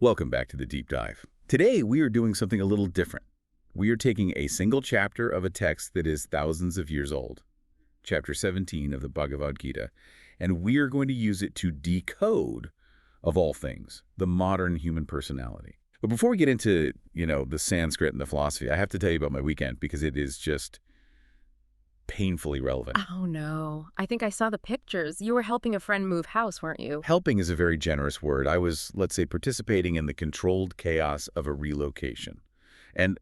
Welcome back to the Deep Dive. Today, we are doing something a little different. We are taking a single chapter of a text that is thousands of years old, chapter 17 of the Bhagavad Gita, and we are going to use it to decode, of all things, the modern human personality. But before we get into, the Sanskrit and the philosophy, I have to tell you about my weekend because it is just painfully relevant. Oh, no. I think I saw the pictures. You were helping a friend move house, weren't you? Helping is a very generous word. I was, let's say, participating in the controlled chaos of a relocation. And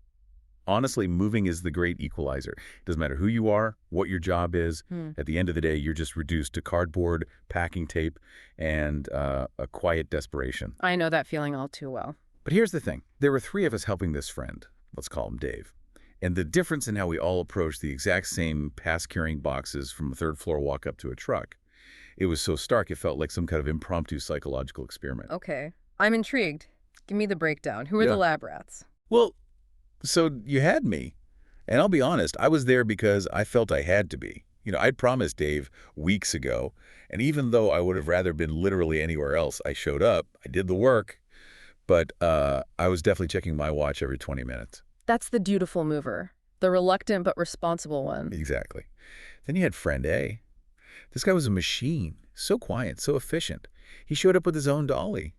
honestly, moving is the great equalizer. It doesn't matter who you are, what your job is. At the end of the day, you're just reduced to cardboard, packing tape, and a quiet desperation. I know that feeling all too well. But here's the thing. There were three of us helping this friend. Let's call him Dave. And the difference in how we all approached the exact same pass-carrying boxes from a third-floor walk-up to a truck, it was so stark it felt like some kind of impromptu psychological experiment. Okay. I'm intrigued. Give me the breakdown. Who are the lab rats? Well, so you had me. And I'll be honest, I was there because I felt I had to be. I'd promised Dave weeks ago, and even though I would have rather been literally anywhere else, I showed up, I did the work, but I was definitely checking my watch every 20 minutes. That's the dutiful mover. The reluctant but responsible one. Exactly. Then you had friend A. This guy was a machine. So quiet, so efficient. He showed up with his own dolly.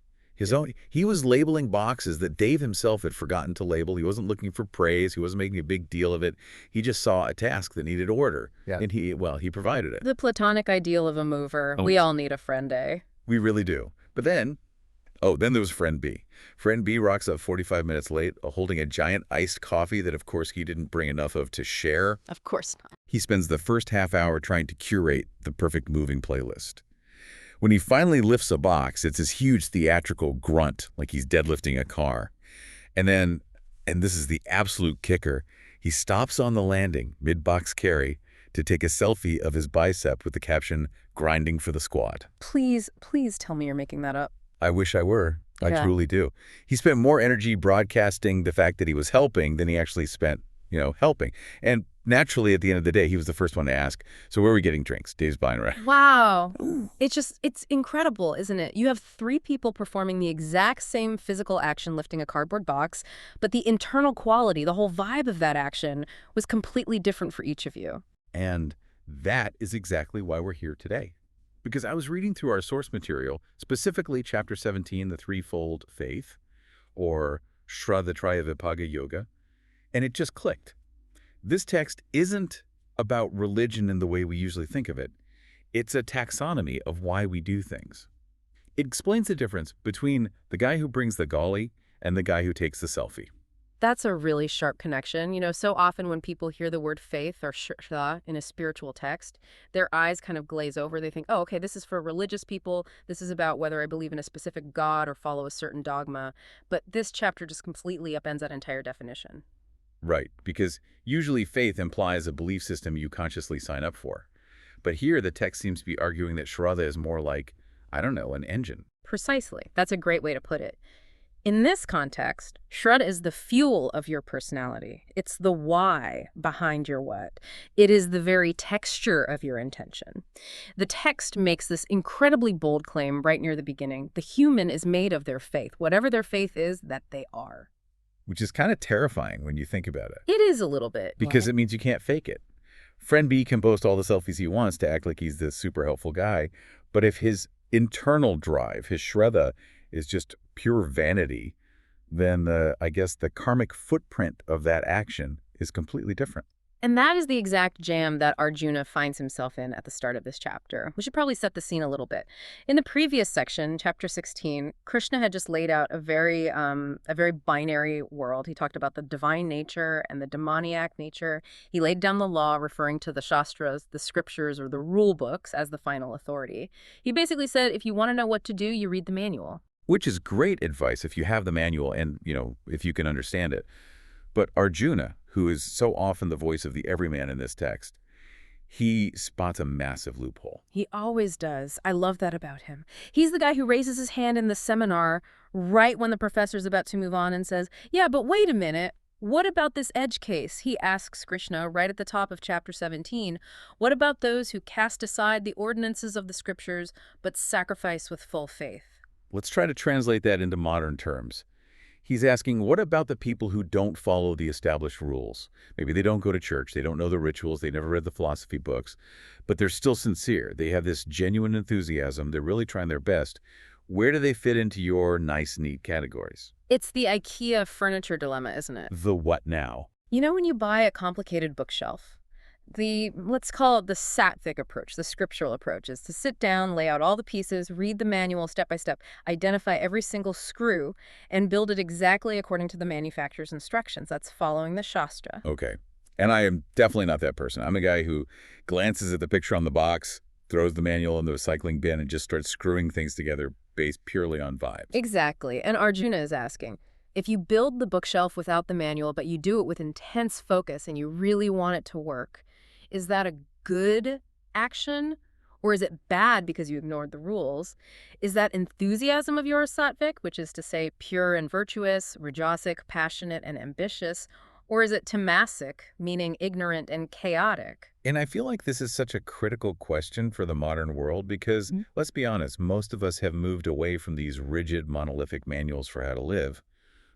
He was labeling boxes that Dave himself had forgotten to label. He wasn't looking for praise. He wasn't making a big deal of it. He just saw a task that needed order. Yeah. And he provided it. The platonic ideal of a mover. We all need a friend A. We really do. But then there was friend B. Friend B rocks up 45 minutes late, holding a giant iced coffee that, of course, he didn't bring enough of to share. Of course not. He spends the first half hour trying to curate the perfect moving playlist. When he finally lifts a box, it's this huge theatrical grunt, like he's deadlifting a car. And then, and this is the absolute kicker, he stops on the landing, mid-box carry, to take a selfie of his bicep with the caption, "Grinding for the squat." Please tell me you're making that up. I wish I were. I Yeah. truly do. He spent more energy broadcasting the fact that he was helping than he actually spent, helping. And naturally, at the end of the day, he was the first one to ask, so where are we getting drinks? Dave's buying right. Wow. It's incredible, isn't it? You have three people performing the exact same physical action lifting a cardboard box, but the internal quality, the whole vibe of that action was completely different for each of you. And that is exactly why we're here today. Because I was reading through our source material, specifically Chapter 17, the Threefold Faith, or Shraddhatraya Vibhaga Yoga, and it just clicked. This text isn't about religion in the way we usually think of it. It's a taxonomy of why we do things. It explains the difference between the guy who brings the golly and the guy who takes the selfie. That's a really sharp connection. So often when people hear the word faith or shraddha in a spiritual text, their eyes kind of glaze over. They think, oh, okay, this is for religious people. This is about whether I believe in a specific god or follow a certain dogma. But this chapter just completely upends that entire definition. Right, because usually faith implies a belief system you consciously sign up for. But here the text seems to be arguing that Shraddha is more like, an engine. Precisely. That's a great way to put it. In this context, Shraddha is the fuel of your personality. It's the why behind your what. It is the very texture of your intention. The text makes this incredibly bold claim right near the beginning. The human is made of their faith, whatever their faith is that they are. Which is kind of terrifying when you think about it. It is a little bit. Because it means you can't fake it. Friend B can post all the selfies he wants to act like he's this super helpful guy, but if his internal drive, his Shraddha, is just pure vanity, then I guess the karmic footprint of that action is completely different. And that is the exact jam that Arjuna finds himself in at the start of this chapter. We should probably set the scene a little bit. In the previous section, chapter 16, Krishna had just laid out a very binary world. He talked about the divine nature and the demoniac nature. He laid down the law, referring to the shastras, the scriptures, or the rule books as the final authority. He basically said, if you want to know what to do, you read the manual. Which is great advice if you have the manual and, if you can understand it. But Arjuna, who is so often the voice of the everyman in this text, he spots a massive loophole. He always does. I love that about him. He's the guy who raises his hand in the seminar right when the professor's about to move on and says, yeah, but wait a minute. What about this edge case? He asks Krishna right at the top of chapter 17. What about those who cast aside the ordinances of the scriptures but sacrifice with full faith? Let's try to translate that into modern terms. He's asking, what about the people who don't follow the established rules? Maybe they don't go to church, they don't know the rituals, they never read the philosophy books, but they're still sincere. They have this genuine enthusiasm, they're really trying their best. Where do they fit into your nice, neat categories? It's the IKEA furniture dilemma, isn't it? The what now? You know when you buy a complicated bookshelf? Let's call it the sattvic approach, the scriptural approach, is to sit down, lay out all the pieces, read the manual step by step, identify every single screw, and build it exactly according to the manufacturer's instructions. That's following the Shastra. Okay. And I am definitely not that person. I'm a guy who glances at the picture on the box, throws the manual in the recycling bin, and just starts screwing things together based purely on vibes. Exactly. And Arjuna is asking, if you build the bookshelf without the manual, but you do it with intense focus and you really want it to work, is that a good action? Or is it bad because you ignored the rules? Is that enthusiasm of yours sattvic, which is to say pure and virtuous, rajasic, passionate, and ambitious? Or is it tamasic, meaning ignorant and chaotic? And I feel like this is such a critical question for the modern world because, let's be honest, most of us have moved away from these rigid, monolithic manuals for how to live.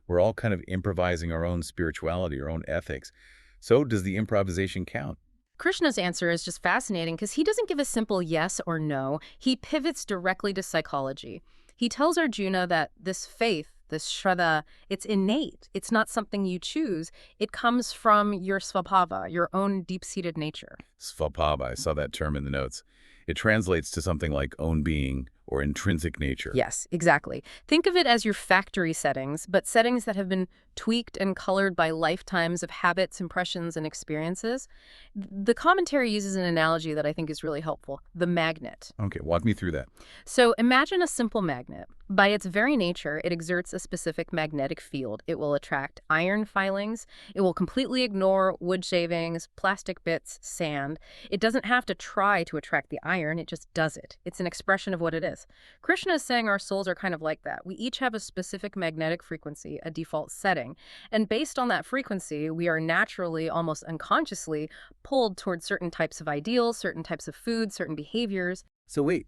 We're all kind of improvising our own spirituality, our own ethics. So does the improvisation count? Krishna's answer is just fascinating because he doesn't give a simple yes or no. He pivots directly to psychology. He tells Arjuna that this faith, this shraddha, it's innate. It's not something you choose. It comes from your svabhava, your own deep-seated nature. Svabhava, I saw that term in the notes. It translates to something like own being or intrinsic nature. Yes, exactly. Think of it as your factory settings, but settings that have been tweaked and colored by lifetimes of habits, impressions, and experiences. The commentary uses an analogy that I think is really helpful, the magnet. Okay, walk me through that. So imagine a simple magnet. By its very nature, it exerts a specific magnetic field. It will attract iron filings. It will completely ignore wood shavings, plastic bits, sand. It doesn't have to try to attract the iron, it just does it. It's an expression of what it is. Krishna is saying our souls are kind of like that. We each have a specific magnetic frequency, a default setting. And based on that frequency, we are naturally, almost unconsciously, pulled towards certain types of ideals, certain types of food, certain behaviors. So wait,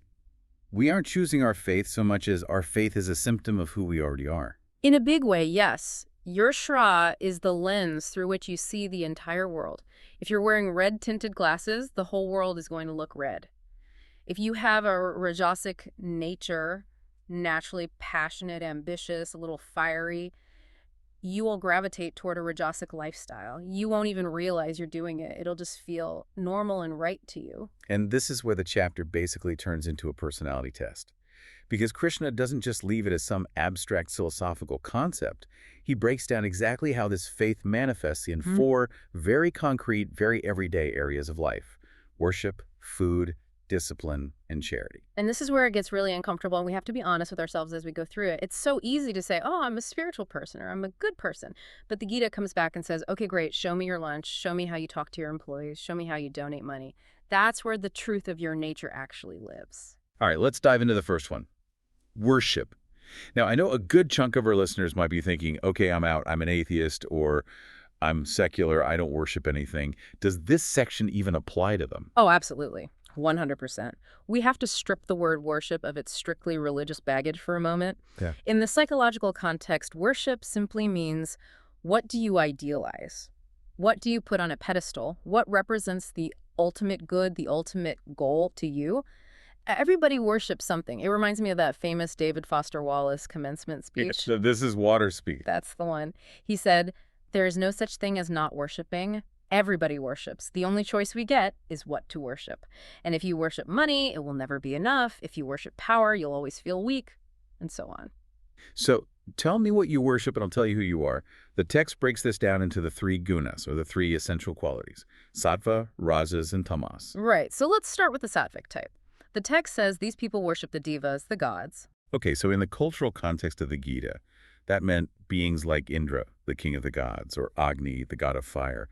we aren't choosing our faith so much as our faith is a symptom of who we already are. In a big way, yes. Your shra is the lens through which you see the entire world. If you're wearing red-tinted glasses, the whole world is going to look red. If you have a rajasic nature, naturally passionate, ambitious, a little fiery, you will gravitate toward a rajasic lifestyle. You won't even realize you're doing it. It'll just feel normal and right to you. And this is where the chapter basically turns into a personality test. Because Krishna doesn't just leave it as some abstract philosophical concept. He breaks down exactly how this faith manifests in four very concrete, very everyday areas of life: worship, food, discipline, and charity. And this is where it gets really uncomfortable, and we have to be honest with ourselves as we go through it. It's so easy to say, oh, I'm a spiritual person, or I'm a good person. But the Gita comes back and says, okay, great, show me your lunch, show me how you talk to your employees, show me how you donate money. That's where the truth of your nature actually lives. All right, let's dive into the first one. Worship. Now, I know a good chunk of our listeners might be thinking, okay, I'm out, I'm an atheist, or I'm secular, I don't worship anything. Does this section even apply to them? Oh, absolutely. 100%. We have to strip the word worship of its strictly religious baggage for a moment. Yeah. In the psychological context, worship simply means, what do you idealize? What do you put on a pedestal? What represents the ultimate good, the ultimate goal to you? Everybody worships something. It reminds me of that famous David Foster Wallace commencement speech. This is water speed. That's the one. He said, there is no such thing as not worshiping. Everybody worships. The only choice we get is what to worship. And if you worship money, it will never be enough. If you worship power, you'll always feel weak, and so on. So tell me what you worship and I'll tell you who you are. The text breaks this down into the three gunas, or the three essential qualities: sattva, rajas, and tamas. Right. So let's start with the sattvic type. The text says these people worship the devas, the gods. Okay, so in the cultural context of the Gita, that meant beings like Indra, the king of the gods, or Agni, the god of fire.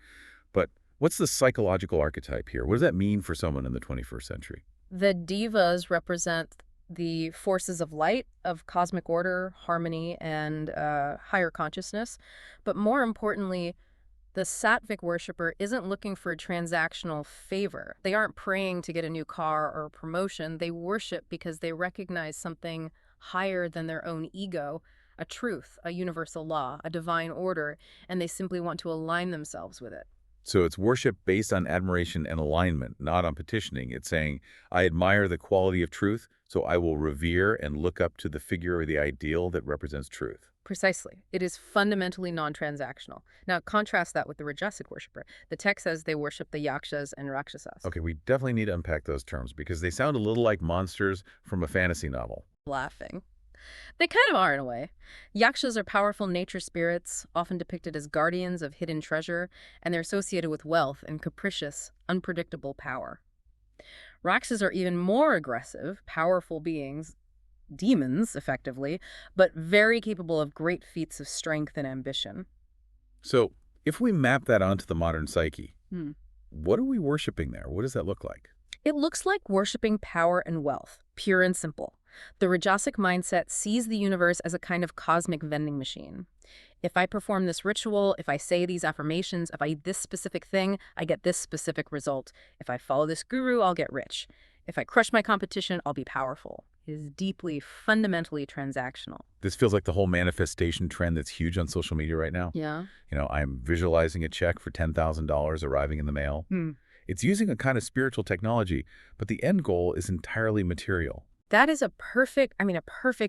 But what's the psychological archetype here? What does that mean for someone in the 21st century? The devas represent the forces of light, of cosmic order, harmony, and higher consciousness. But more importantly, the sattvic worshiper isn't looking for a transactional favor. They aren't praying to get a new car or a promotion. They worship because they recognize something higher than their own ego, a truth, a universal law, a divine order, and they simply want to align themselves with it. So it's worship based on admiration and alignment, not on petitioning. It's saying, I admire the quality of truth, so I will revere and look up to the figure or the ideal that represents truth. Precisely. It is fundamentally non-transactional. Now, contrast that with the Rajasic worshiper. The text says they worship the yakshas and rakshasas. Okay, we definitely need to unpack those terms because they sound a little like monsters from a fantasy novel. Laughing. They kind of are in a way. Yakshas are powerful nature spirits, often depicted as guardians of hidden treasure, and they're associated with wealth and capricious, unpredictable power. Rakshas are even more aggressive, powerful beings, demons, effectively, but very capable of great feats of strength and ambition. So if we map that onto the modern psyche, Hmm. what are we worshiping there? What does that look like? It looks like worshiping power and wealth, pure and simple. The Rajasic mindset sees the universe as a kind of cosmic vending machine. If I perform this ritual, if I say these affirmations, if I eat this specific thing, I get this specific result. If I follow this guru, I'll get rich. If I crush my competition, I'll be powerful. It is deeply, fundamentally transactional. This feels like the whole manifestation trend that's huge on social media right now. Yeah. I'm visualizing a check for $10,000 arriving in the mail. It's using a kind of spiritual technology, but the end goal is entirely material. That is a perfect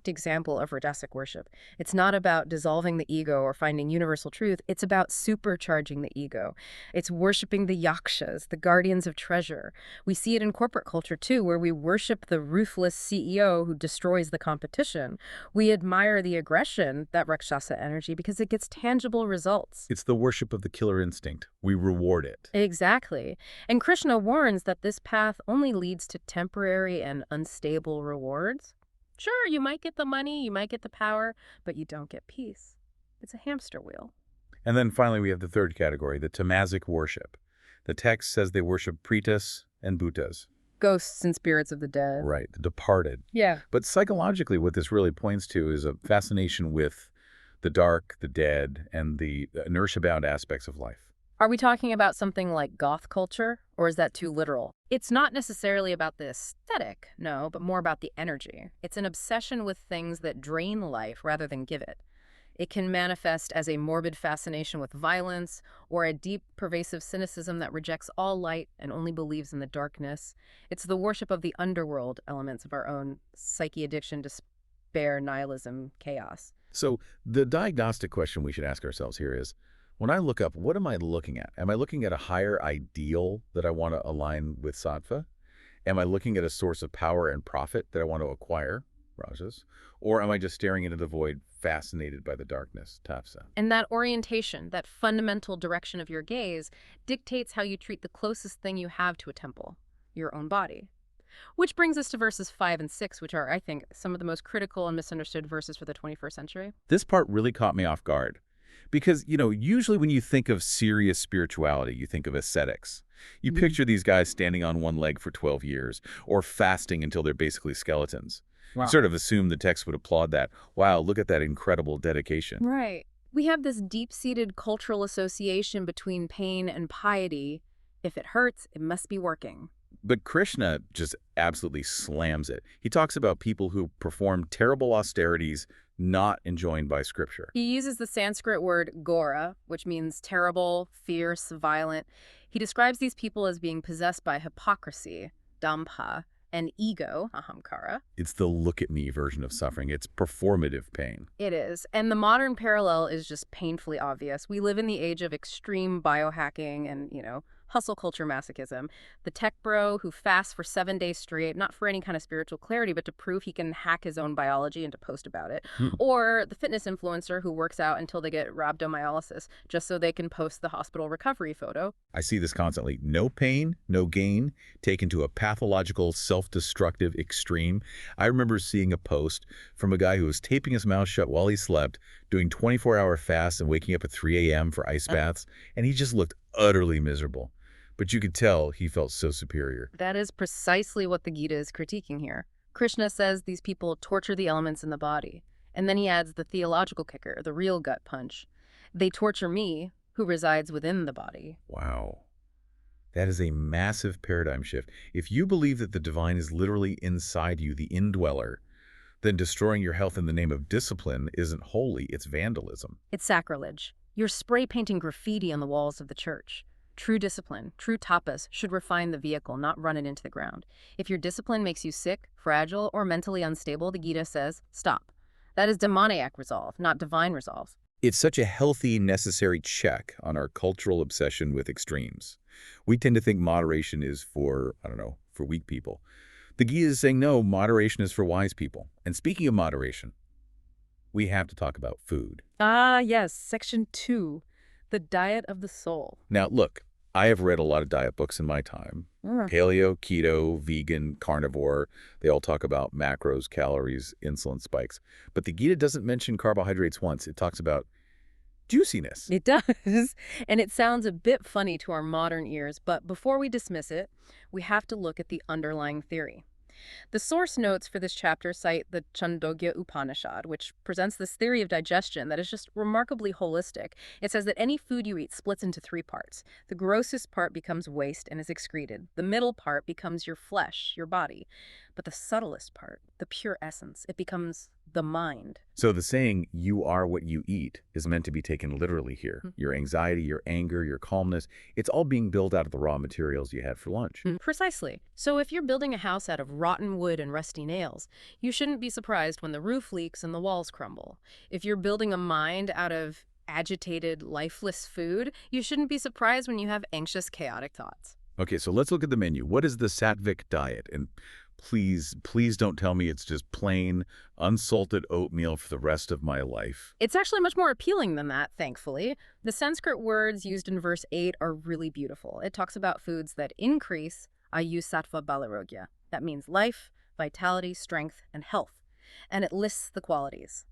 example of Rajasic worship. It's not about dissolving the ego or finding universal truth. It's about supercharging the ego. It's worshiping the yakshas, the guardians of treasure. We see it in corporate culture, too, where we worship the ruthless CEO who destroys the competition. We admire the aggression, that Rakshasa energy, because it gets tangible results. It's the worship of the killer instinct. We reward it. Exactly. And Krishna warns that this path only leads to temporary and unstable rewards. Sure, you might get the money, you might get the power, but you don't get peace. It's a hamster wheel. And then finally we have the third category, the tamasic worship. The text says they worship pretas and bhutas. Ghosts and spirits of the dead. Right, the departed. Yeah. But psychologically what this really points to is a fascination with the dark, the dead, and the inertia-bound aspects of life. Are we talking about something like goth culture, or is that too literal? It's not necessarily about the aesthetic, no, but more about the energy. It's an obsession with things that drain life rather than give it. It can manifest as a morbid fascination with violence, or a deep, pervasive cynicism that rejects all light and only believes in the darkness. It's the worship of the underworld elements of our own psyche, addiction, despair, nihilism, chaos. So the diagnostic question we should ask ourselves here is, when I look up, what am I looking at? Am I looking at a higher ideal that I want to align with sattva? Am I looking at a source of power and profit that I want to acquire, rajas? Or am I just staring into the void, fascinated by the darkness, tapsa? And that orientation, that fundamental direction of your gaze, dictates how you treat the closest thing you have to a temple, your own body. Which brings us to verses 5 and 6, which are, I think, some of the most critical and misunderstood verses for the 21st century. This part really caught me off guard. Because, usually when you think of serious spirituality, you think of ascetics. You picture these guys standing on one leg for 12 years or fasting until they're basically skeletons. Wow. You sort of assume the text would applaud that. Wow, look at that incredible dedication. Right. We have this deep-seated cultural association between pain and piety. If it hurts, it must be working. But Krishna just absolutely slams it. He talks about people who perform terrible austerities not enjoined by Scripture. He uses the Sanskrit word gora, which means terrible, fierce, violent. He describes these people as being possessed by hypocrisy, dambha, and ego, ahamkara. It's the look-at-me version of suffering. It's performative pain. It is. And the modern parallel is just painfully obvious. We live in the age of extreme biohacking and, hustle culture masochism. The tech bro who fasts for 7 days straight, not for any kind of spiritual clarity, but to prove he can hack his own biology and to post about it. Or the fitness influencer who works out until they get rhabdomyolysis, just so they can post the hospital recovery photo. I see this constantly. No pain, no gain, taken to a pathological, self-destructive extreme. I remember seeing a post from a guy who was taping his mouth shut while he slept, doing 24-hour fasts and waking up at 3 a.m. for ice baths, and he just looked utterly miserable. But you could tell he felt so superior. That is precisely what the Gita is critiquing here. Krishna says these people torture the elements in the body. And then he adds the theological kicker, the real gut punch. They torture me, who resides within the body. Wow. That is a massive paradigm shift. If you believe that the divine is literally inside you, the indweller, then destroying your health in the name of discipline isn't holy, it's vandalism. It's sacrilege. You're spray painting graffiti on the walls of the church. True discipline, true tapas, should refine the vehicle, not run it into the ground. If your discipline makes you sick, fragile, or mentally unstable, the Gita says, stop. That is demoniac resolve, not divine resolve. It's such a healthy, necessary check on our cultural obsession with extremes. We tend to think moderation is for, I don't know, for weak people. The Gita is saying, no, moderation is for wise people. And speaking of moderation, we have to talk about food. Ah, yes, section 2, the diet of the soul. Now, look, I have read a lot of diet books in my time. Paleo, keto, vegan, carnivore. They all talk about macros, calories, insulin spikes. But the Gita doesn't mention carbohydrates once. It talks about juiciness. It does, and it sounds a bit funny to our modern ears, but before we dismiss it, we have to look at the underlying theory. The source notes for this chapter cite the Chandogya Upanishad, which presents this theory of digestion that is just remarkably holistic. It says that any food you eat splits into 3 parts. The grossest part becomes waste and is excreted. The middle part becomes your flesh, your body. But the subtlest part, the pure essence, it becomes the mind. So the saying, you are what you eat, is meant to be taken literally here. Your anxiety, your anger, your calmness, it's all being built out of the raw materials you had for lunch. Precisely. So if you're building a house out of rotten wood and rusty nails, you shouldn't be surprised when the roof leaks and the walls crumble. If you're building a mind out of agitated, lifeless food, you shouldn't be surprised when you have anxious, chaotic thoughts. Okay, so let's look at the menu. What is the Sattvic diet? And please don't tell me it's just plain, unsalted oatmeal for the rest of my life. It's actually much more appealing than that, thankfully. The Sanskrit words used in verse 8 are really beautiful. It talks about foods that increase Ayu Sattva Balarogya. That means life, vitality, strength, and health. And it lists the qualities.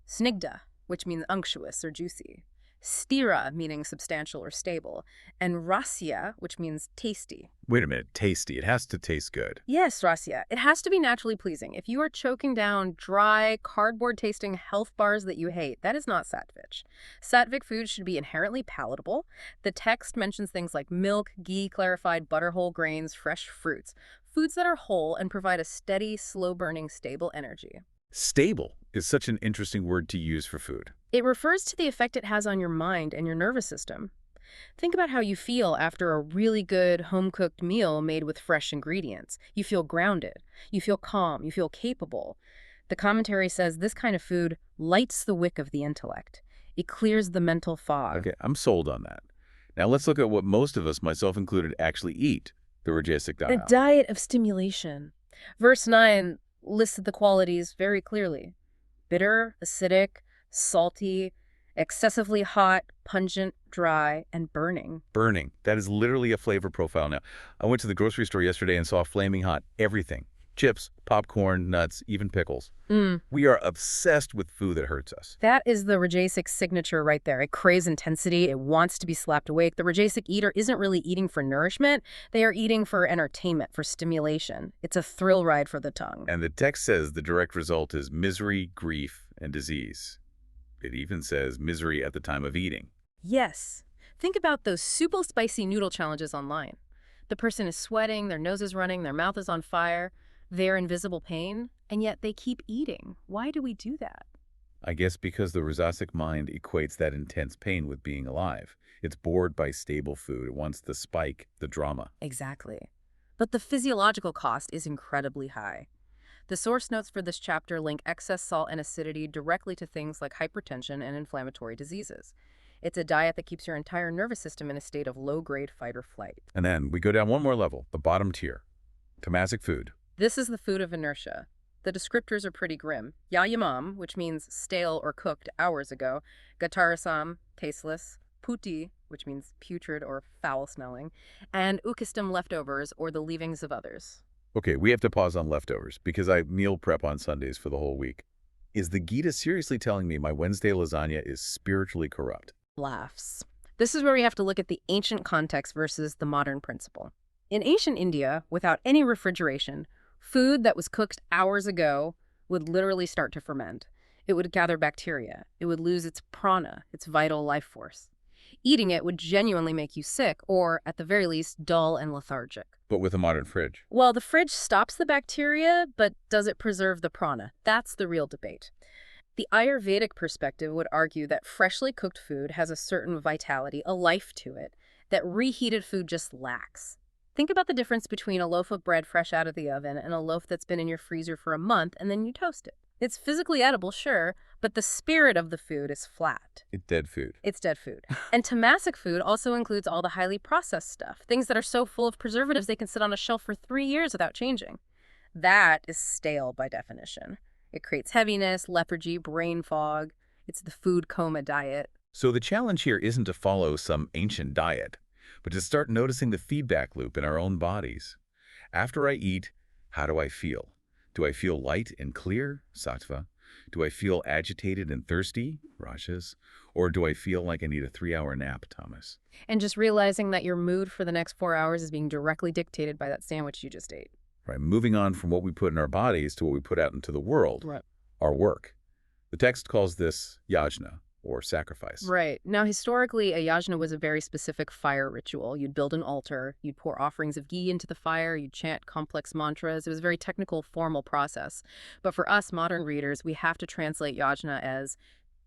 Snigdha, which means unctuous or juicy. Stira, meaning substantial or stable. And rasya, which means tasty. Wait a minute, tasty. It has to taste good. Yes, rasya. It has to be naturally pleasing. If you are choking down dry, cardboard-tasting health bars that you hate, that is not sattvic. Sattvic food should be inherently palatable. The text mentions things like milk, ghee, clarified butter, whole grains, fresh fruits. Foods that are whole and provide a steady, slow-burning, stable energy. Stable is such an interesting word to use for food. It refers to the effect it has on your mind and your nervous system. Think about how you feel after a really good home-cooked meal made with fresh ingredients. You feel grounded. You feel calm. You feel capable. The commentary says this kind of food lights the wick of the intellect. It clears the mental fog. Okay, I'm sold on that. Now let's look at what most of us, myself included, actually eat, the Rajasic diet. A diet of stimulation. Verse 9 listed the qualities very clearly. Bitter, acidic, salty, excessively hot, pungent, dry, and burning. Burning. That is literally a flavor profile now. I went to the grocery store yesterday and saw flaming hot everything. Chips, popcorn, nuts, even pickles. We are obsessed with food that hurts us. That is the Rajasic signature right there. It craves intensity. It wants to be slapped awake. The Rajasic eater isn't really eating for nourishment. They are eating for entertainment, for stimulation. It's a thrill ride for the tongue. And the text says the direct result is misery, grief, and disease. It even says misery at the time of eating. Yes. Think about those super spicy noodle challenges online. The person is sweating, their nose is running, their mouth is on fire. They're in visible pain, and yet they keep eating. Why do we do that? I guess because the Rajasic mind equates that intense pain with being alive. It's bored by stable food. It wants the spike, the drama. Exactly. But the physiological cost is incredibly high. The source notes for this chapter link excess salt and acidity directly to things like hypertension and inflammatory diseases. It's a diet that keeps your entire nervous system in a state of low-grade fight or flight. And then we go down one more level, the bottom tier, tamasic food. This is the food of inertia. The descriptors are pretty grim. Yayamam, which means stale or cooked hours ago, Gatarasam, tasteless, Puti, which means putrid or foul-smelling, and Ukistam, leftovers or the leavings of others. Okay, we have to pause on leftovers because I meal prep on Sundays for the whole week. Is the Gita seriously telling me my Wednesday lasagna is spiritually corrupt? Laughs. This is where we have to look at the ancient context versus the modern principle. In ancient India, without any refrigeration, food that was cooked hours ago would literally start to ferment. It would gather bacteria. It would lose its prana, its vital life force. Eating it would genuinely make you sick, or at the very least, dull and lethargic. But with a modern fridge. Well, the fridge stops the bacteria, but does it preserve the prana? That's the real debate. The Ayurvedic perspective would argue that freshly cooked food has a certain vitality, a life to it, that reheated food just lacks. Think about the difference between a loaf of bread fresh out of the oven and a loaf that's been in your freezer for a month and then you toast it. It's physically edible, sure, but the spirit of the food is flat. It's dead food. It's dead food. And tamasic food also includes all the highly processed stuff, things that are so full of preservatives they can sit on a shelf for 3 years without changing. That is stale by definition. It creates heaviness, lethargy, brain fog. It's the food coma diet. So the challenge here isn't to follow some ancient diet, but to start noticing the feedback loop in our own bodies. After I eat, how do I feel? Do I feel light and clear, sattva? Do I feel agitated and thirsty, rajas? Or do I feel like I need a 3-hour nap, tamas? And just realizing that your mood for the next 4 hours is being directly dictated by that sandwich you just ate. Right, moving on from what we put in our bodies to what we put out into the world, Right. Our work. The text calls this yajna, or sacrifice. Right. Now, historically, a yajna was a very specific fire ritual. You'd build an altar, you'd pour offerings of ghee into the fire, you'd chant complex mantras. It was a very technical, formal process. But for us modern readers, we have to translate yajna as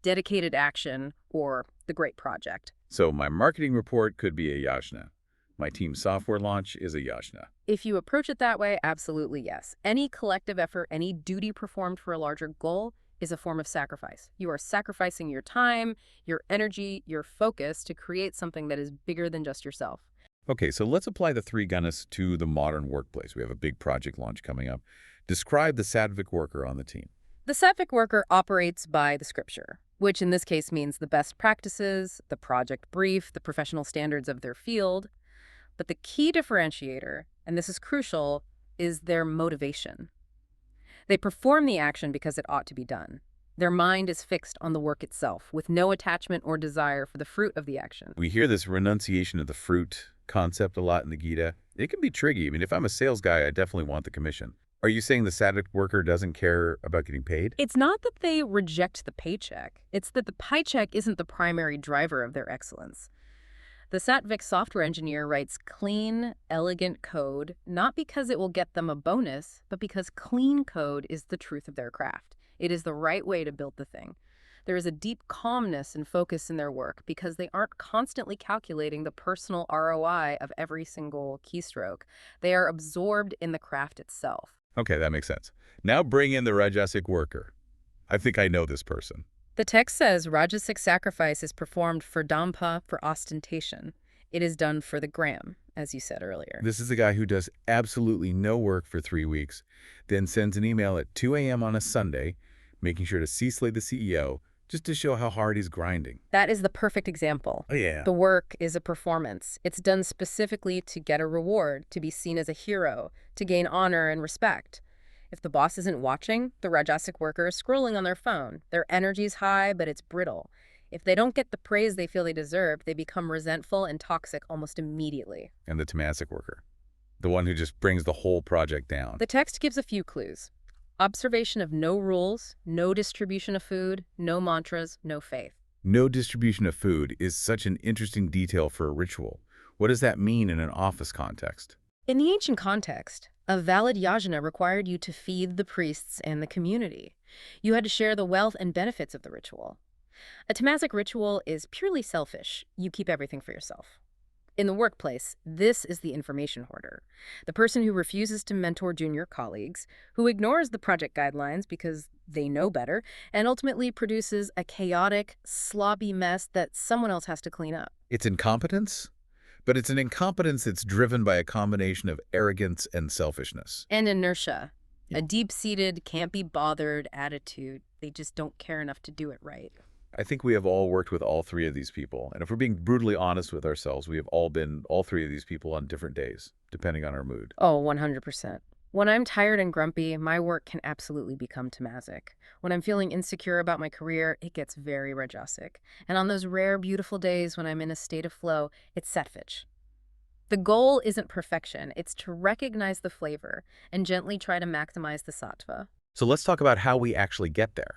dedicated action or the great project. So my marketing report could be a yajna. My team's software launch is a yajna. If you approach it that way, absolutely yes. Any collective effort, any duty performed for a larger goal is a form of sacrifice. You are sacrificing your time, your energy, your focus to create something that is bigger than just yourself. Okay, so let's apply the 3 gunas to the modern workplace. We have a big project launch coming up. Describe the sattvic worker on the team. The sattvic worker operates by the scripture, which in this case means the best practices, the project brief, the professional standards of their field. But the key differentiator, and this is crucial, is their motivation. They perform the action because it ought to be done. Their mind is fixed on the work itself, with no attachment or desire for the fruit of the action. We hear this renunciation of the fruit concept a lot in the Gita. It can be tricky. I mean, if I'm a sales guy, I definitely want the commission. Are you saying the sattvic worker doesn't care about getting paid? It's not that they reject the paycheck. It's that the paycheck isn't the primary driver of their excellence. The sattvic software engineer writes clean, elegant code, not because it will get them a bonus, but because clean code is the truth of their craft. It is the right way to build the thing. There is a deep calmness and focus in their work because they aren't constantly calculating the personal ROI of every single keystroke. They are absorbed in the craft itself. Okay, that makes sense. Now bring in the rajasic worker. I think I know this person. The text says Rajasic sacrifice is performed for dampa, for ostentation. It is done for the gram, as you said earlier. This is the guy who does absolutely no work for 3 weeks, then sends an email at 2 a.m. on a Sunday, making sure to CC the CEO just to show how hard he's grinding. That is the perfect example. Oh, yeah. The work is a performance. It's done specifically to get a reward, to be seen as a hero, to gain honor and respect. If the boss isn't watching, the Rajasic worker is scrolling on their phone. Their energy's high, but it's brittle. If they don't get the praise they feel they deserve, they become resentful and toxic almost immediately. And the tamasic worker, the one who just brings the whole project down. The text gives a few clues. Observation of no rules, no distribution of food, no mantras, no faith. No distribution of food is such an interesting detail for a ritual. What does that mean in an office context? In the ancient context, a valid yajna required you to feed the priests and the community. You had to share the wealth and benefits of the ritual. A tamasic ritual is purely selfish. You keep everything for yourself. In the workplace, this is the information hoarder. The person who refuses to mentor junior colleagues, who ignores the project guidelines because they know better, and ultimately produces a chaotic, sloppy mess that someone else has to clean up. It's incompetence, but it's an incompetence that's driven by a combination of arrogance and selfishness. And inertia. Yeah. A deep-seated, can't-be-bothered attitude. They just don't care enough to do it right. I think we have all worked with all 3 of these people. And if we're being brutally honest with ourselves, we have all been all 3 of these people on different days, depending on our mood. Oh, 100%. When I'm tired and grumpy, my work can absolutely become tamasic. When I'm feeling insecure about my career, it gets very rajasic. And on those rare, beautiful days when I'm in a state of flow, it's sattvic. The goal isn't perfection. It's to recognize the flavor and gently try to maximize the sattva. So let's talk about how we actually get there.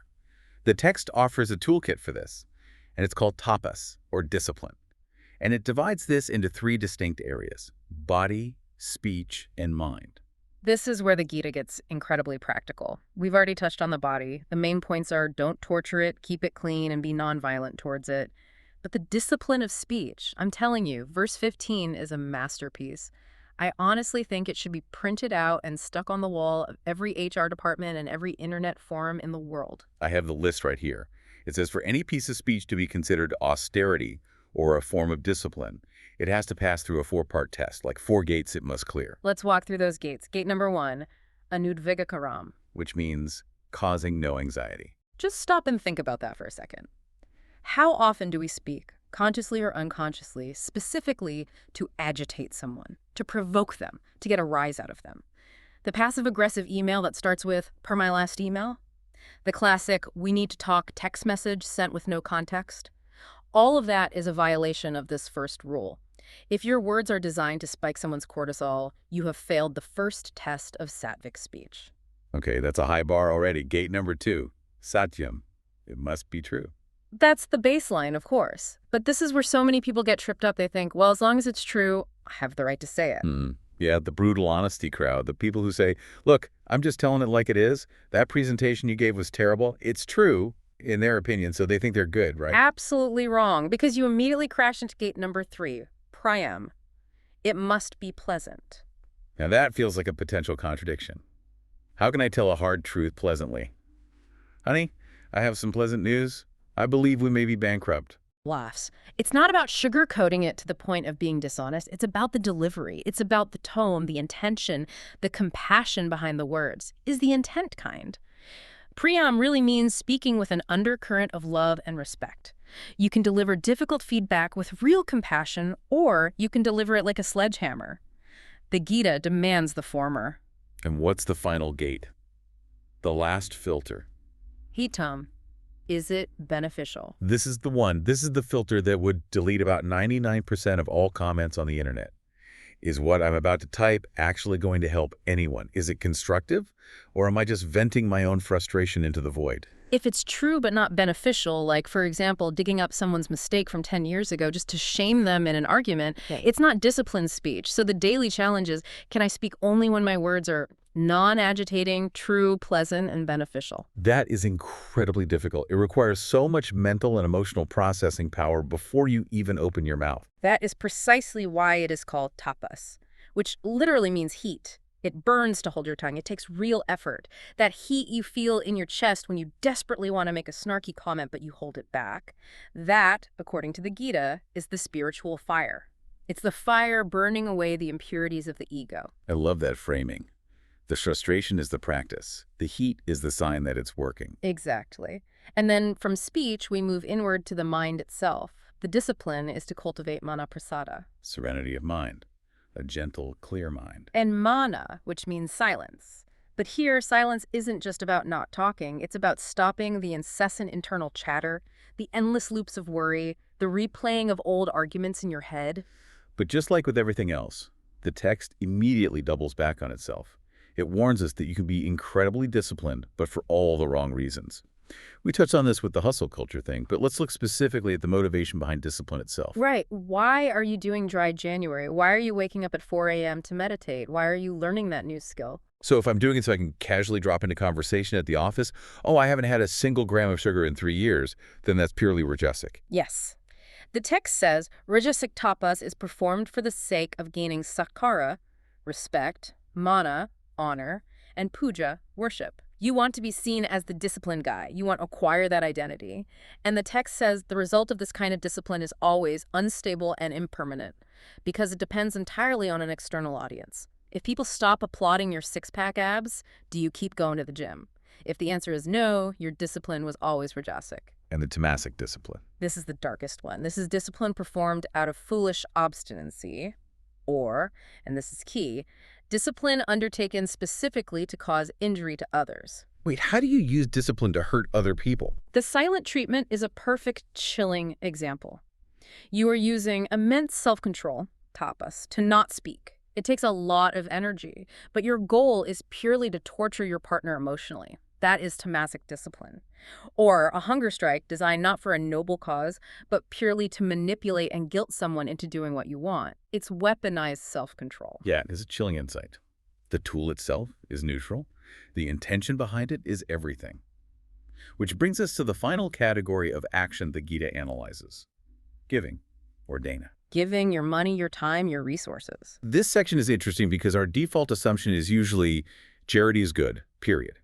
The text offers a toolkit for this, and it's called tapas, or discipline. And it divides this into three distinct areas: body, speech, and mind. This is where the Gita gets incredibly practical. We've already touched on the body. The main points are don't torture it, keep it clean, and be nonviolent towards it. But the discipline of speech, I'm telling you, verse 15 is a masterpiece. I honestly think it should be printed out and stuck on the wall of every HR department and every internet forum in the world. I have the list right here. It says for any piece of speech to be considered austerity or a form of discipline, it has to pass through a four-part test, like 4 gates it must clear. Let's walk through those gates. Gate number 1, anudvigakaram. Which means causing no anxiety. Just stop and think about that for a second. How often do we speak, consciously or unconsciously, specifically to agitate someone, to provoke them, to get a rise out of them? The passive-aggressive email that starts with, per my last email? The classic, we need to talk text message sent with no context? All of that is a violation of this first rule. If your words are designed to spike someone's cortisol, you have failed the first test of sattvic speech. Okay, that's a high bar already. Gate number 2, satyam. It must be true. That's the baseline, of course. But this is where so many people get tripped up. They think, well, as long as it's true, I have the right to say it. Yeah, the brutal honesty crowd, the people who say, look, I'm just telling it like it is. That presentation you gave was terrible. It's true, in their opinion, so they think they're good, right? Absolutely wrong, because you immediately crash into gate number 3, prayam. It must be pleasant. Now that feels like a potential contradiction. How can I tell a hard truth pleasantly? Honey, I have some pleasant news. I believe we may be bankrupt. Laughs. It's not about sugarcoating it to the point of being dishonest. It's about the delivery. It's about the tone, the intention, the compassion behind the words. Is the intent kind? Priyam really means speaking with an undercurrent of love and respect. You can deliver difficult feedback with real compassion, or you can deliver it like a sledgehammer. The Gita demands the former. And what's the final gate? The last filter. Hitam. Is it beneficial? This is the one. This is the filter that would delete about 99% of all comments on the internet. Is what I'm about to type actually going to help anyone? Is it constructive? Or am I just venting my own frustration into the void? If it's true but not beneficial, like, for example, digging up someone's mistake from 10 years ago just to shame them in an argument, it's not disciplined speech. So the daily challenge is, can I speak only when my words are non-agitating, true, pleasant, and beneficial? That is incredibly difficult. It requires so much mental and emotional processing power before you even open your mouth. That is precisely why it is called tapas, which literally means heat. It burns to hold your tongue. It takes real effort. That heat you feel in your chest when you desperately want to make a snarky comment but you hold it back, that, according to the Gita, is the spiritual fire. It's the fire burning away the impurities of the ego. I love that framing. The frustration is the practice. The heat is the sign that it's working. Exactly. And then from speech, we move inward to the mind itself. The discipline is to cultivate mana prasada. Serenity of mind. A gentle, clear mind. And mana, which means silence. But here, silence isn't just about not talking. It's about stopping the incessant internal chatter, the endless loops of worry, the replaying of old arguments in your head. But just like with everything else, the text immediately doubles back on itself. It warns us that you can be incredibly disciplined, but for all the wrong reasons. We touched on this with the hustle culture thing, but let's look specifically at the motivation behind discipline itself. Right. Why are you doing dry January? Why are you waking up at 4 a.m. to meditate? Why are you learning that new skill? So if I'm doing it so I can casually drop into conversation at the office, oh, I haven't had a single gram of sugar in 3 years, then that's purely rajasic. Yes. The text says rajasic tapas is performed for the sake of gaining sakkara, respect, mana, honor, and puja, worship. You want to be seen as the disciplined guy. You want to acquire that identity. And the text says the result of this kind of discipline is always unstable and impermanent because it depends entirely on an external audience. If people stop applauding your six-pack abs, do you keep going to the gym? If the answer is no, your discipline was always rajasic. And the tamasic discipline. This is the darkest one. This is discipline performed out of foolish obstinacy, or, and this is key, discipline undertaken specifically to cause injury to others. Wait, how do you use discipline to hurt other people? The silent treatment is a perfect chilling example. You are using immense self-control, tapas, to not speak. It takes a lot of energy, but your goal is purely to torture your partner emotionally. That is tamasic discipline. Or a hunger strike designed not for a noble cause, but purely to manipulate and guilt someone into doing what you want. It's weaponized self-control. Yeah, it is a chilling insight. The tool itself is neutral. The intention behind it is everything. Which brings us to the final category of action the Gita analyzes: giving, or dana. Giving your money, your time, your resources. This section is interesting because our default assumption is usually charity is good, period.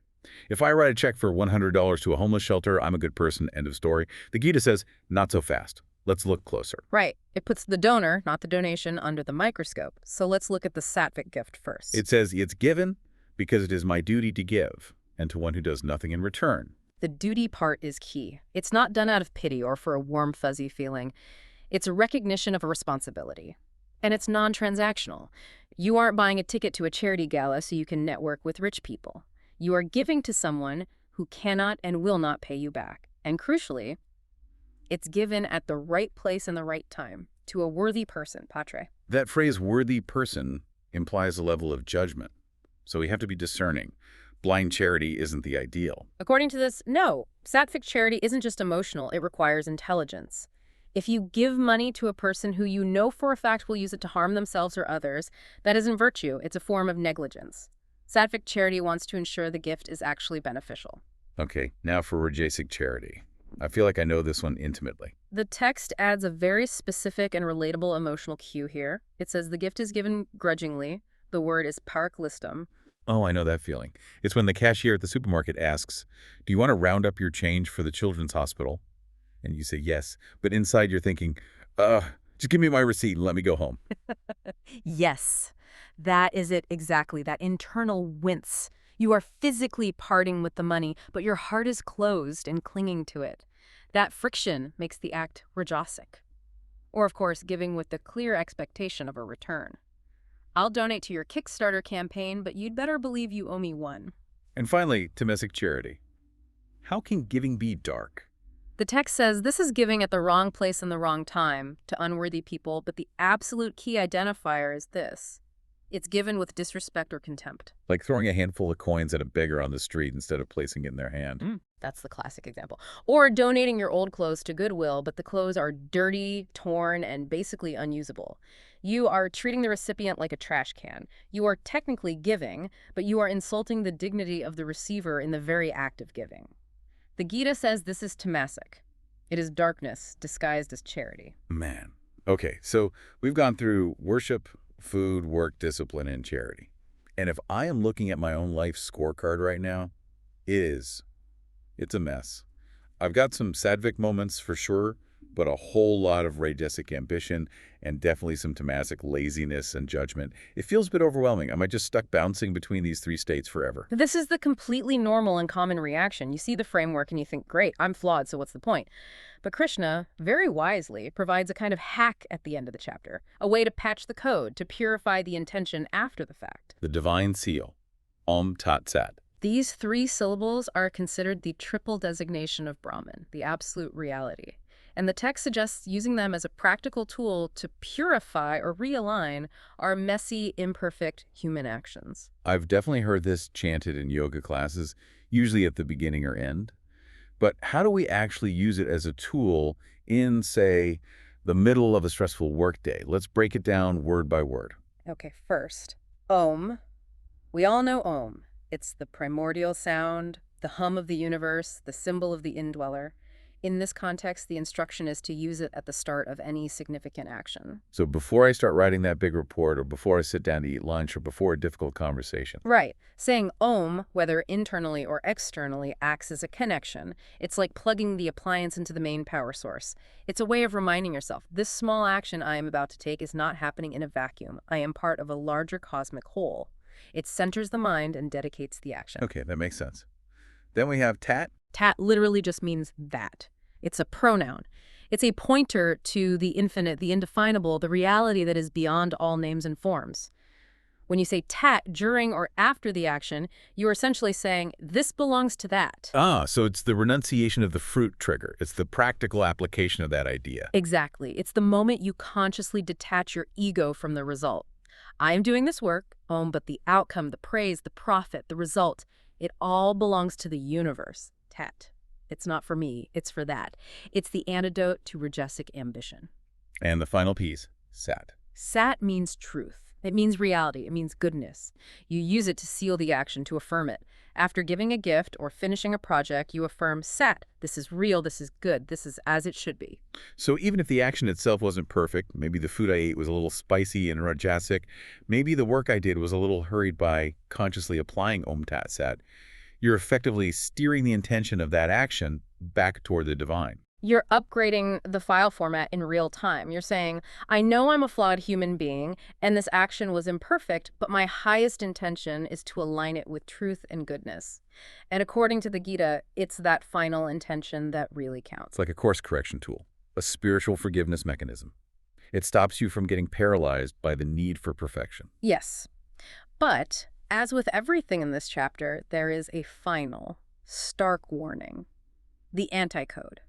If I write a check for $100 to a homeless shelter, I'm a good person, end of story. The Gita says, not so fast. Let's look closer. Right. It puts the donor, not the donation, under the microscope. So let's look at the sattvic gift first. It says, it's given because it is my duty to give, and to one who does nothing in return. The duty part is key. It's not done out of pity or for a warm, fuzzy feeling. It's a recognition of a responsibility. And it's non-transactional. You aren't buying a ticket to a charity gala so you can network with rich people. You are giving to someone who cannot and will not pay you back. And crucially, it's given at the right place and the right time, to a worthy person, patre. That phrase, worthy person, implies a level of judgment. So we have to be discerning. Blind charity isn't the ideal. According to this, no. Sattvic charity isn't just emotional, it requires intelligence. If you give money to a person who you know for a fact will use it to harm themselves or others, that isn't virtue, it's a form of negligence. Sattvic charity wants to ensure the gift is actually beneficial. Okay, now for Rajasic charity. I feel like I know this one intimately. The text adds a very specific and relatable emotional cue here. It says the gift is given grudgingly. The word is paraklistam. Oh, I know that feeling. It's when the cashier at the supermarket asks, do you want to round up your change for the children's hospital? And you say yes, but inside you're thinking, just give me my receipt and let me go home. Yes, that is it exactly, that internal wince. You are physically parting with the money, but your heart is closed and clinging to it. That friction makes the act rajasic. Or, of course, giving with the clear expectation of a return. I'll donate to your Kickstarter campaign, but you'd better believe you owe me one. And finally, tamasic charity. How can giving be dark? The text says this is giving at the wrong place and the wrong time to unworthy people, but the absolute key identifier is this. It's given with disrespect or contempt. Like throwing a handful of coins at a beggar on the street instead of placing it in their hand. That's the classic example. Or donating your old clothes to Goodwill, but the clothes are dirty, torn, and basically unusable. You are treating the recipient like a trash can. You are technically giving, but you are insulting the dignity of the receiver in the very act of giving. The Gita says this is tamasic. It is darkness disguised as charity. Man. Okay, so we've gone through worship, food, work, discipline, and charity. And if I am looking at my own life scorecard right now, it's a mess. I've got some sattvic moments for sure, but a whole lot of rajasic ambition and definitely some tamasic laziness and judgment. It feels a bit overwhelming. Am I just stuck bouncing between these three states forever? This is the completely normal and common reaction. You see the framework and you think, great, I'm flawed, so what's the point? But Krishna, very wisely, provides a kind of hack at the end of the chapter, a way to patch the code, to purify the intention after the fact. The divine seal, Om Tat Sat. These three syllables are considered the triple designation of Brahman, the absolute reality. And the text suggests using them as a practical tool to purify or realign our messy, imperfect human actions. I've definitely heard this chanted in yoga classes, usually at the beginning or end. But how do we actually use it as a tool in, say, the middle of a stressful workday? Let's break it down word by word. Okay, first, Om. We all know Om. It's the primordial sound, the hum of the universe, the symbol of the indweller. In this context, the instruction is to use it at the start of any significant action. So before I start writing that big report, or before I sit down to eat lunch, or before a difficult conversation. Right. Saying Om, whether internally or externally, acts as a connection. It's like plugging the appliance into the main power source. It's a way of reminding yourself, this small action I am about to take is not happening in a vacuum. I am part of a larger cosmic whole. It centers the mind and dedicates the action. Okay, that makes sense. Then we have Tat. Tat literally just means that. It's a pronoun. It's a pointer to the infinite, the indefinable, the reality that is beyond all names and forms. When you say tat during or after the action, you are essentially saying, this belongs to that. Ah, so it's the renunciation of the fruit trigger. It's the practical application of that idea. Exactly. It's the moment you consciously detach your ego from the result. I am doing this work, but the outcome, the praise, the profit, the result, It all belongs to the universe. Tat. It's not for me, it's for that. It's the antidote to rajasic ambition. And the final piece, sat. Sat means truth. It means reality. It means goodness. You use it to seal the action, to affirm it. After giving a gift or finishing a project, you affirm sat. This is real. This is good. This is as it should be. So even if the action itself wasn't perfect, maybe the food I ate was a little spicy and rajasic, maybe the work I did was a little hurried by consciously applying Om Tat Sat, you're effectively steering the intention of that action back toward the divine. You're upgrading the file format in real time. You're saying, I know I'm a flawed human being, and this action was imperfect, but my highest intention is to align it with truth and goodness. And according to the Gita, it's that final intention that really counts. It's like a course correction tool, a spiritual forgiveness mechanism. It stops you from getting paralyzed by the need for perfection. Yes. But, as with everything in this chapter, there is a final, stark warning. The anti-code.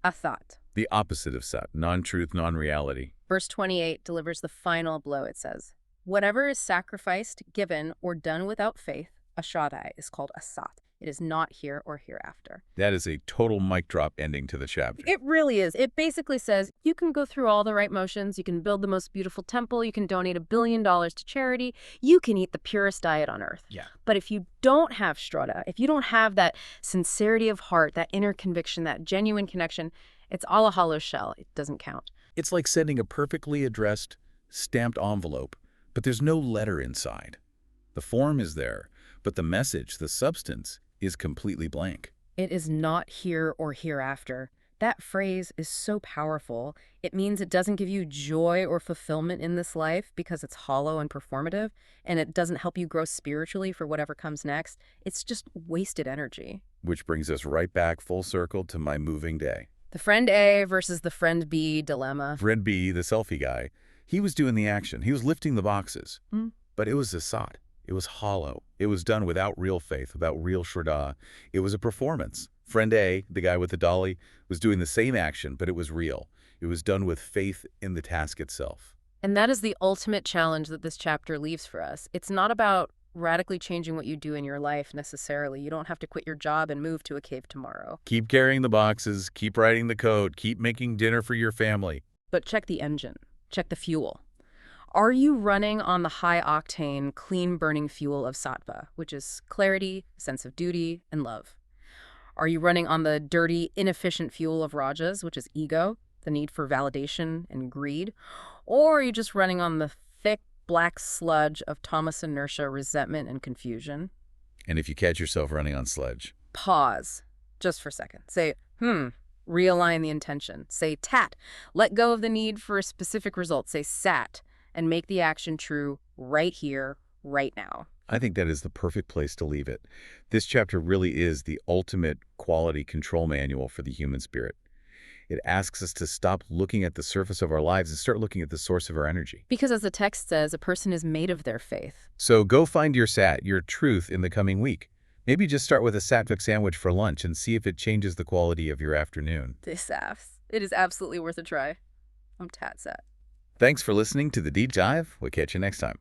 A thought. The opposite of sat, non-truth, non-reality. Verse 28 delivers the final blow. It says, whatever is sacrificed, given, or done without faith, a Shraddha, is called a sat. It is not here or hereafter. That is a total mic drop ending to the chapter. It really is. It basically says you can go through all the right motions, you can build the most beautiful temple, you can donate $1 billion to charity, you can eat the purest diet on earth. Yeah. But if you don't have Shraddha, if you don't have that sincerity of heart, that inner conviction, that genuine connection, it's all a hollow shell. It doesn't count. It's like sending a perfectly addressed, stamped envelope, but there's no letter inside. The form is there, but the message, the substance, is completely blank. It is not here or hereafter. That phrase is so powerful. It means it doesn't give you joy or fulfillment in this life because it's hollow and performative, and it doesn't help you grow spiritually for whatever comes next. It's just wasted energy. Which brings us right back full circle to my moving day. The friend A versus the friend B dilemma. Friend B, the selfie guy, he was doing the action. He was lifting the boxes. But it was a sat. It was hollow. It was done without real faith, without real Shraddha. It was a performance. Friend A, the guy with the dolly, was doing the same action, but it was real. It was done with faith in the task itself. And that is the ultimate challenge that this chapter leaves for us. It's not about radically changing what you do in your life necessarily. You don't have to quit your job and move to a cave tomorrow. Keep carrying the boxes, keep writing the code, keep making dinner for your family. But check the engine. Check the fuel. Are you running on the high-octane, clean-burning fuel of sattva, which is clarity, sense of duty, and love? Are you running on the dirty, inefficient fuel of rajas, which is ego, the need for validation and greed? Or are you just running on the thick, black sludge of tamas inertia, resentment, and confusion? And if you catch yourself running on sludge, Pause, just for a second. Say, realign the intention. Say tat, let go of the need for a specific result. Say sat, and make the action true right here, right now. I think that is the perfect place to leave it. This chapter really is the ultimate quality control manual for the human spirit. It asks us to stop looking at the surface of our lives and start looking at the source of our energy. Because as the text says, a person is made of their faith. So go find your sat, your truth, in the coming week. Maybe just start with a sattvic sandwich for lunch and see if it changes the quality of your afternoon. It is absolutely worth a try. I'm Tat Sat. Thanks for listening to The Deep Dive. We'll catch you next time.